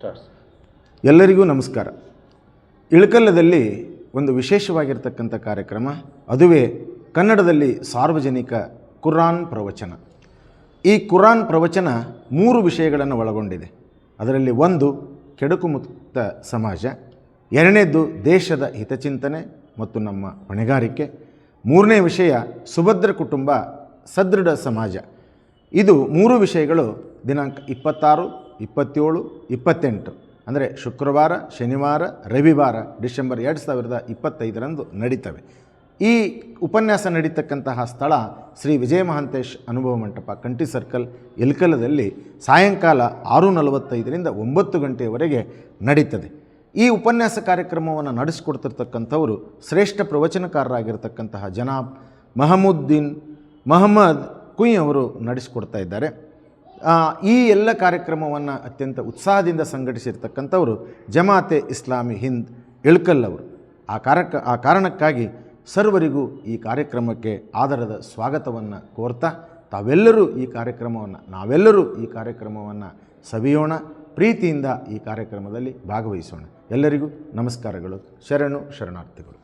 Starts. ಎಲ್ಲರಿಗೂ ನಮಸ್ಕಾರ. ಇಳಕಲ್ಲದಲ್ಲಿ ಒಂದು ವಿಶೇಷವಾಗಿರ್ತಕ್ಕಂಥ ಕಾರ್ಯಕ್ರಮ, ಅದುವೇ ಕನ್ನಡದಲ್ಲಿ ಸಾರ್ವಜನಿಕ ಕುರಾನ್ ಪ್ರವಚನ. ಈ ಕುರಾನ್ ಪ್ರವಚನ 3 ವಿಷಯಗಳನ್ನು ಒಳಗೊಂಡಿದೆ. ಅದರಲ್ಲಿ ಒಂದು ಕೆಡುಕು ಮುಕ್ತ ಸಮಾಜ, ಎರಡನೇದ್ದು ದೇಶದ ಹಿತಚಿಂತನೆ ಮತ್ತು ನಮ್ಮ ಹೊಣೆಗಾರಿಕೆ, 3ನೇ ವಿಷಯ ಸುಭದ್ರ ಕುಟುಂಬ ಸದೃಢ ಸಮಾಜ. ಇದು 3 ವಿಷಯಗಳು ದಿನಾಂಕ 26, 27, 28 ಅಂದರೆ ಶುಕ್ರವಾರ, ಶನಿವಾರ, ರವಿವಾರ ಡಿಸೆಂಬರ್ 2025ರಂದು ನಡೀತವೆ. ಈ ಉಪನ್ಯಾಸ ನಡೀತಕ್ಕಂತಹ ಸ್ಥಳ ಶ್ರೀ ವಿಜಯ ಮಹಾಂತೇಶ್ ಅನುಭವ ಮಂಟಪ, ಕಂಠಿ ಸರ್ಕಲ್, ಇಳಕಲ್ಲದಲ್ಲಿ ಸಾಯಂಕಾಲ 6:45ರಿಂದ 9 ಗಂಟೆಯವರೆಗೆ ನಡೀತದೆ. ಈ ಉಪನ್ಯಾಸ ಕಾರ್ಯಕ್ರಮವನ್ನು ನಡೆಸಿಕೊಡ್ತಿರ್ತಕ್ಕಂಥವರು ಶ್ರೇಷ್ಠ ಪ್ರವಚನಕಾರರಾಗಿರ್ತಕ್ಕಂತಹ ಜನಾಬ್ ಮೊಹಮ್ಮದ್ ಕುಯ್ ಅವರು ನಡೆಸಿಕೊಡ್ತಾ ಇದ್ದಾರೆ. ಈ ಎಲ್ಲ ಕಾರ್ಯಕ್ರಮವನ್ನು ಅತ್ಯಂತ ಉತ್ಸಾಹದಿಂದ ಸಂಘಟಿಸಿರ್ತಕ್ಕಂಥವರು ಜಮಾತೆ ಇಸ್ಲಾಮಿ ಹಿಂದ್ ಇಳಕಲ್ ಅವರು. ಆ ಕಾರಣಕ್ಕಾಗಿ ಸರ್ವರಿಗೂ ಈ ಕಾರ್ಯಕ್ರಮಕ್ಕೆ ಆದರದ ಸ್ವಾಗತವನ್ನು ಕೋರ್ತಾ ನಾವೆಲ್ಲರೂ ಈ ಕಾರ್ಯಕ್ರಮವನ್ನು ಸವಿಯೋಣ, ಪ್ರೀತಿಯಿಂದ ಈ ಕಾರ್ಯಕ್ರಮದಲ್ಲಿ ಭಾಗವಹಿಸೋಣ. ಎಲ್ಲರಿಗೂ ನಮಸ್ಕಾರಗಳು, ಶರಣಾರ್ಥಿಗಳು.